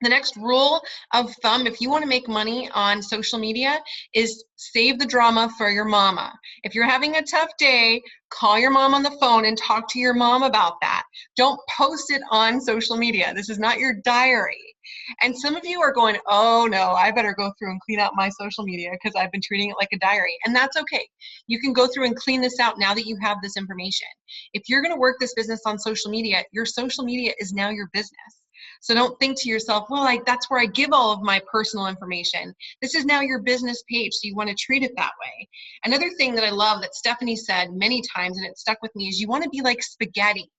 The next rule of thumb, if you want to make money on social media, is save the drama for your mama. If you're having a tough day, call your mom on the phone and talk to your mom about that. Don't post it on social media. This is not your diary. And some of you are going, oh no, I better go through and clean out my social media because I've been treating it like a diary. And that's okay. You can go through and clean this out now that you have this information. If you're going to work this business on social media, your social media is now your business. So don't think to yourself, well, that's where I give all of my personal information. This is now your business page, so you want to treat it that way. Another thing that I love that Stephanie said many times, and it stuck with me, is you want to be like spaghetti.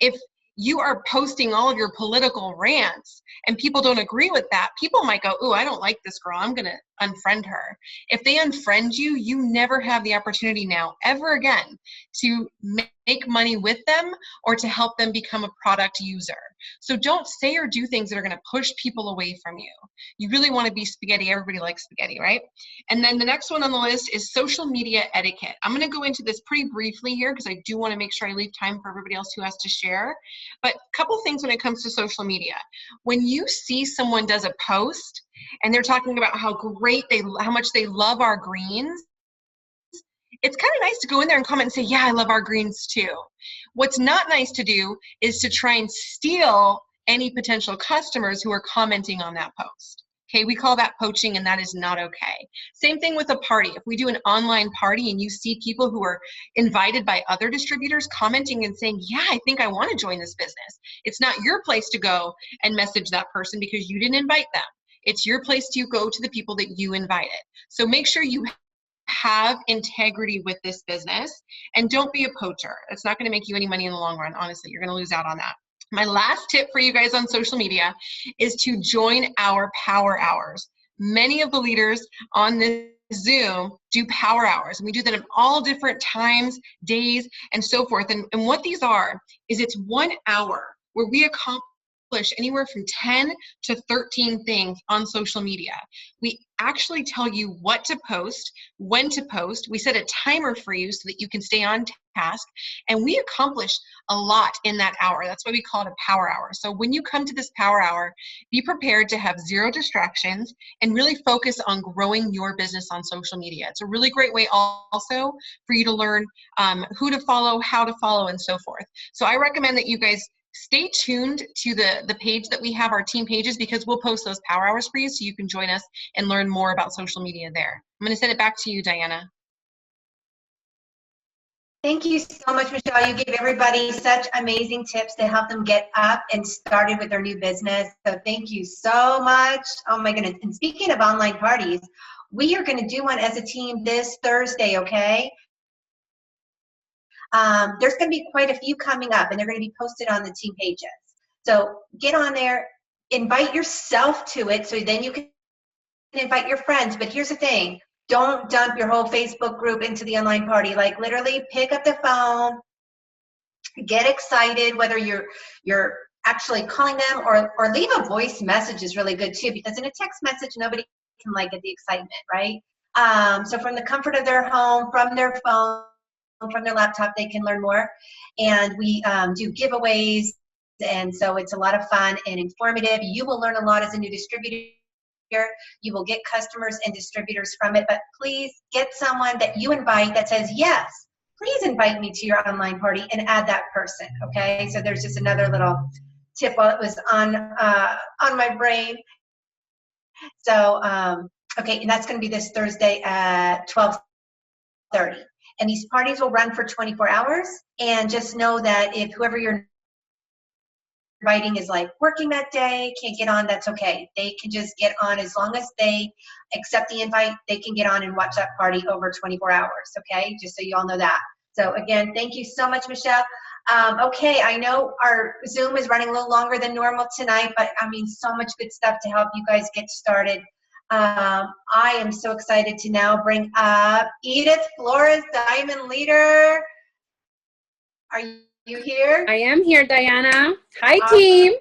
If you are posting all of your political rants and people don't agree with that, people might go, ooh, I don't like this girl, I'm going to unfriend her. If they unfriend you, you never have the opportunity now, ever again, to make money with them or to help them become a product user. So don't say or do things that are going to push people away from you. You really want to be spaghetti. Everybody likes spaghetti, right? And then the next one on the list is social media etiquette. I'm going to go into this pretty briefly here because I do want to make sure I leave time for everybody else who has to share. But a couple things when it comes to social media. When you see someone does a post and they're talking about how much they love our greens, it's kind of nice to go in there and comment and say, yeah, I love our greens too. What's not nice to do is to try and steal any potential customers who are commenting on that post. Okay, we call that poaching, and that is not okay. Same thing with a party. If we do an online party and you see people who are invited by other distributors commenting and saying, yeah, I think I want to join this business, it's not your place to go and message that person because you didn't invite them. It's your place to go to the people that you invited. So make sure you have integrity with this business and don't be a poacher. It's not going to make you any money in the long run. Honestly, you're going to lose out on that. My last tip for you guys on social media is to join our power hours. Many of the leaders on this Zoom do power hours, and we do that at all different times, days, and so forth. And what these are is it's 1 hour where we accomplish anywhere from 10 to 13 things on social media. We actually tell you what to post, when to post. We set a timer for you so that you can stay on task, and we accomplish a lot in that hour. That's why we call it a power hour. So when you come to this power hour, be prepared to have 0 distractions and really focus on growing your business on social media. It's a really great way also for you to learn who to follow, how to follow, and so forth. So I recommend that you guys stay tuned to the page that we have, our team pages, because we'll post those power hours for you so you can join us and learn more about social media there. I'm going to send it back to you, Diana. Thank you so much, Michelle. You gave everybody such amazing tips to help them get up and started with their new business. So thank you so much. Oh my goodness. And speaking of online parties, we are going to do one as a team this Thursday, okay? There's going to be quite a few coming up, and they're going to be posted on the team pages. So get on there, invite yourself to it, so then you can invite your friends. But here's the thing. Don't dump your whole Facebook group into the online party. Like, literally pick up the phone, get excited, whether you're actually calling them or leave a voice message is really good too, because in a text message, nobody can like get the excitement, right? So from the comfort of their home, from their phone, from their laptop, they can learn more. And we do giveaways, and so it's a lot of fun and informative. You will learn a lot as a new distributor. You will get customers and distributors from it, but please get someone that you invite that says, yes, please invite me to your online party, and add that person, okay? So there's just another little tip while it was on my brain. So, okay, and that's gonna be this Thursday at 12:30. And these parties will run for 24 hours. And just know that if whoever you're inviting is like working that day, can't get on, that's okay. They can just get on as long as they accept the invite. They can get on and watch that party over 24 hours, okay? Just so you all know that. So again, thank you so much, Michelle. Okay, I know our Zoom is running a little longer than normal tonight, but I mean, so much good stuff to help you guys get started. I am so excited to now bring up Edith Flores, Diamond Leader. Are you here? I am here, Diana. Hi, Awesome. team.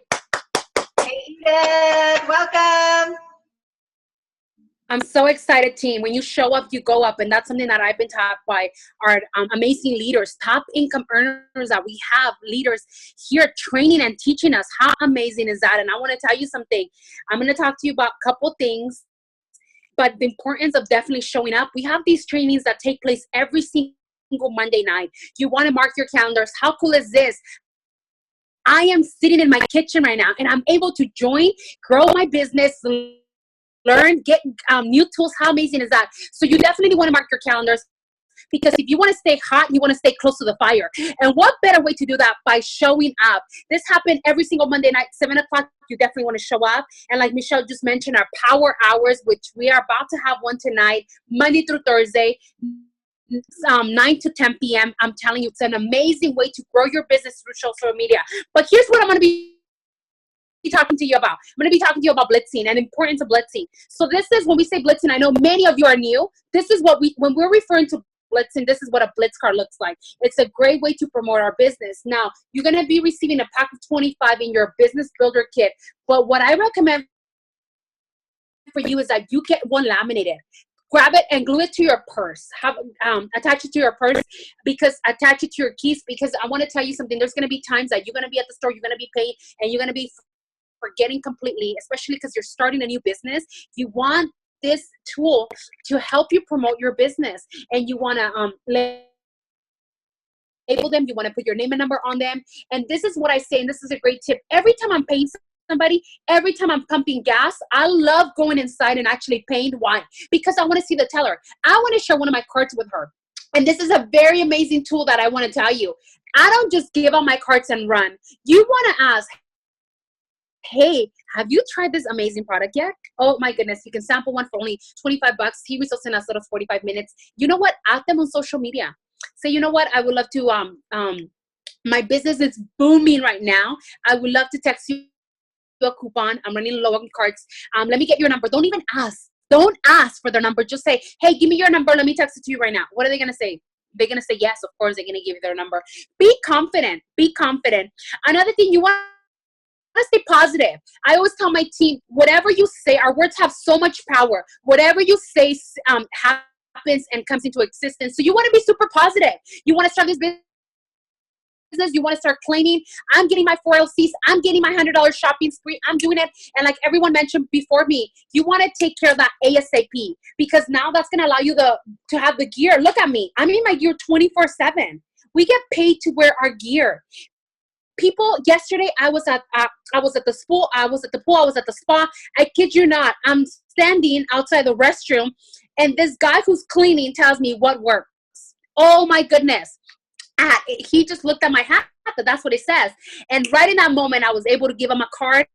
Hey, Edith, welcome. I'm so excited, team. When you show up, you go up. And that's something that I've been taught by our amazing leaders, top income earners that we have, leaders here training and teaching us. How amazing is that? And I want to tell you something. I'm going to talk to you about a couple things, but the importance of definitely showing up. We have these trainings that take place every single Monday night. You want to mark your calendars. How cool is this? I am sitting in my kitchen right now, and I'm able to join, grow my business, learn, get new tools. How amazing is that? So you definitely want to mark your calendars, because if you want to stay hot, you want to stay close to the fire. And what better way to do that by showing up? This happened every single Monday night, 7 o'clock. You definitely want to show up. And like Michelle just mentioned, our power hours, which we are about to have one tonight, Monday through Thursday, 9 to 10 p.m. I'm telling you, it's an amazing way to grow your business through social media. But here's what I'm going to be talking to you about. I'm going to be talking to you about blitzing and the importance of blitzing. So this is, when we say blitzing, I know many of you are new. This is what when we're referring to blitzing, this is what a blitz card looks like. It's a great way to promote our business. Now, you're going to be receiving a pack of 25 in your business builder kit. But what I recommend for you is that you get one laminated. Grab it and glue it to your purse. Attach it to your purse, because attach it to your keys, because I want to tell you something. There's going to be times that you're going to be at the store, you're going to be paying, and you're going to be forgetting completely, especially because you're starting a new business. You want this tool to help you promote your business, and you want to label them. You want to put your name and number on them. And this is what I say, and this is a great tip. Every time I'm paying somebody, every time I'm pumping gas, I love going inside and actually paying. Why? Because I want to see the teller. I want to share one of my cards with her. And this is a very amazing tool that I want to tell you. I don't just give out my cards and run. You want to ask, hey, have you tried this amazing product yet? Oh my goodness, you can sample one for only 25 bucks. He results in us out of 45 minutes. You know what? Add them on social media. Say, you know what? I would love to, my business is booming right now. I would love to text you a coupon. I'm running low on cards. Let me get your number. Don't even ask. Don't ask for their number. Just say, hey, give me your number. Let me text it to you right now. What are they going to say? They're going to say yes. Of course, they're going to give you their number. Be confident. Be confident. Another thing, you want to stay positive. I always tell my team, whatever you say, our words have so much power. Whatever you say happens and comes into existence. So you want to be super positive. You want to start this business. You want to start claiming, I'm getting my 4 LCs, I'm getting my $100 shopping spree, I'm doing it. And like everyone mentioned before me, you want to take care of that ASAP, because now that's going to allow you to have the gear. Look at me. I'm in my gear 24/7. We get paid to wear our gear. People, yesterday I was at the pool, I was at the spa. I kid you not, I'm standing outside the restroom, and this guy who's cleaning tells me what works. Oh my goodness. He just looked at my hat. That's what it says. And right in that moment, I was able to give him a card.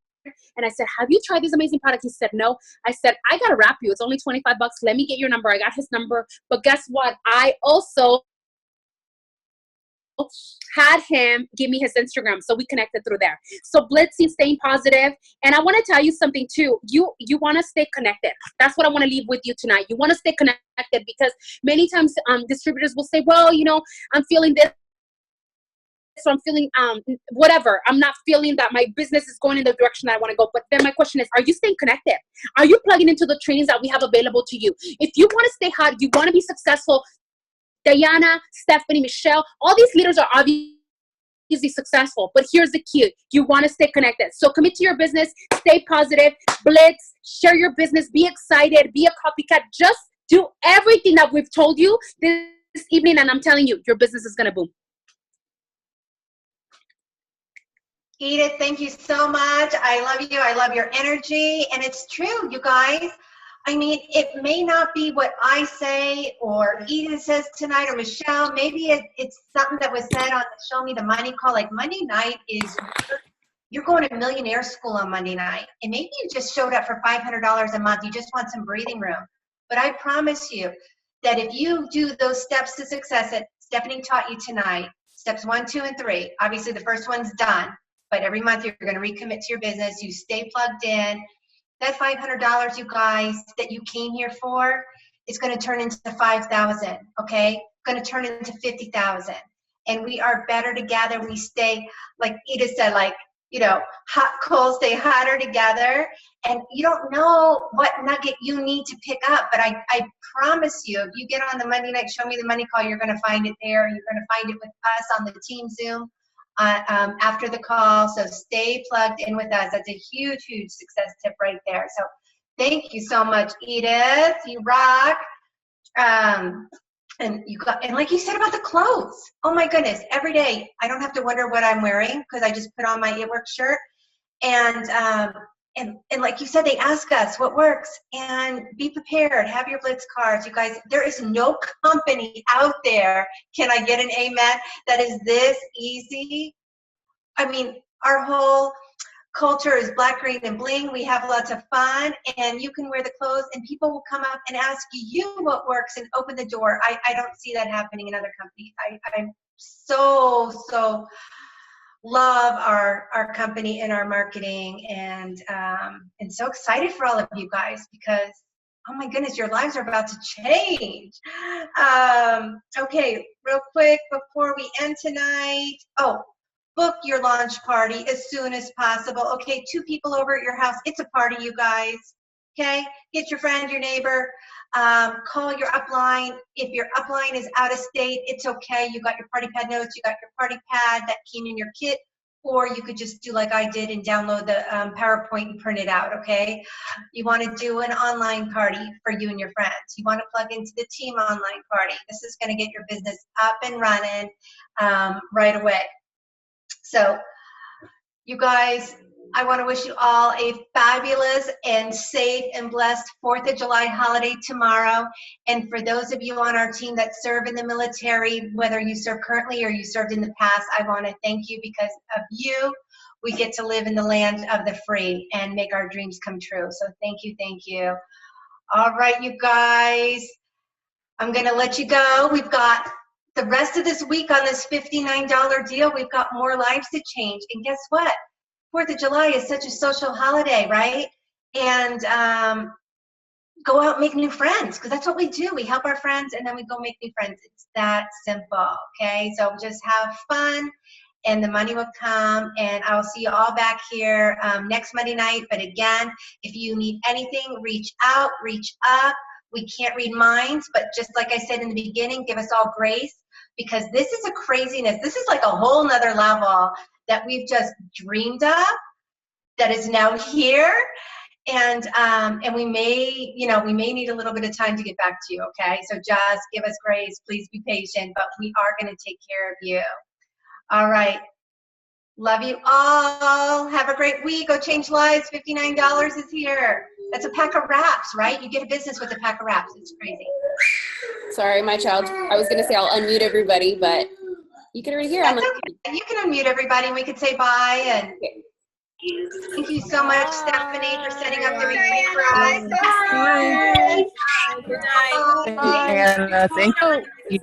And I said, have you tried this amazing product? He said, no. I said, I got to wrap you. It's only 25 bucks. Let me get your number. I got his number. But guess what? I also had him give me his Instagram, so we connected through there. So blitzing, staying positive. And I want to tell you something too. You want to stay connected. That's what I want to leave with you tonight. You want to stay connected, because many times distributors will say, well, you know, I'm feeling this, so I'm feeling whatever. I'm not feeling that my business is going in the direction that I want to go. But then my question is, are you staying connected? Are you plugging into the trainings that we have available to you? If you want to stay hot, you want to be successful, Diana, Stephanie, Michelle, all these leaders are obviously successful, but here's the key. You want to stay connected. So commit to your business, stay positive, blitz, share your business, be excited, be a copycat. Just do everything that we've told you this evening, and I'm telling you, your business is going to boom. Edith, thank you so much. I love you. I love your energy. And it's true, you guys. I mean, it may not be what I say or Edith says tonight or Michelle. Maybe it's something that was said on the Show Me the Money call. Like Monday night is, you're going to millionaire school on Monday night. And maybe you just showed up for $500 a month. You just want some breathing room. But I promise you that if you do those steps to success that Stephanie taught you tonight, steps 1, 2, and 3, obviously the first one's done. But every month you're going to recommit to your business. You stay plugged in. That $500, you guys, that you came here for is going to turn into 5,000, okay? Going to turn into 50,000. And we are better together. We stay, like Edith said, like, you know, hot coals stay hotter together. And you don't know what nugget you need to pick up, but I promise you, if you get on the Monday night Show Me the Money call, you're going to find it there. You're going to find it with us on the team Zoom after the call. So stay plugged in with us. That's a huge, huge success tip right there. So thank you so much, Edith. You rock. And like you said about the clothes. Oh my goodness, every day I don't have to wonder what I'm wearing because I just put on my It Works shirt. And like you said, they ask us what works, and be prepared. Have your Blitz cards, you guys. There is no company out there. Can I get an amen? That is this easy. I mean, our whole culture is black, green, and bling. We have lots of fun, and you can wear the clothes, and people will come up and ask you what works and open the door. I don't see that happening in other companies. I'm so love our company and our marketing, and so excited for all of you guys because, oh my goodness, your lives are about to change. Okay, real quick before we end tonight. Oh, book your launch party as soon as possible. Okay, 2 people over at your house. It's a party, you guys. Okay, get your friend, your neighbor. Call your upline. If your upline is out of state, it's okay. You got your party pad notes. You got your party pad that came in your kit. Or you could just do like I did and download the PowerPoint and print it out, okay? You want to do an online party for you and your friends. You want to plug into the team online party. This is going to get your business up and running right away. So, you guys, I want to wish you all a fabulous and safe and blessed 4th of July holiday tomorrow. And for those of you on our team that serve in the military, whether you serve currently or you served in the past, I want to thank you. Because of you, we get to live in the land of the free and make our dreams come true. So thank you, thank you. All right, you guys, I'm going to let you go. We've got the rest of this week on this $59 deal. We've got more lives to change. And guess what? 4th of July is such a social holiday, right? And go out and make new friends, because that's what we do. We help our friends and then we go make new friends. It's that simple, okay? So just have fun and the money will come. And I'll see you all back here next Monday night. But again, if you need anything, reach out, reach up. We can't read minds, but just like I said in the beginning, give us all grace, because this is a craziness. This is like a whole nother level that we've just dreamed of that is now here. And we may need a little bit of time to get back to you, okay? So just give us grace, please be patient, but we are gonna take care of you. All right, love you all. Have a great week. Go change lives. $59 is here. That's a pack of wraps, right? You get a business with a pack of wraps. It's crazy. Sorry, my child. I was going to say I'll unmute everybody, but you can already hear. That's okay. You can unmute everybody and we could say bye. And thank you so much, Stephanie, for setting up the retreat for us. Bye. Bye. Thank you.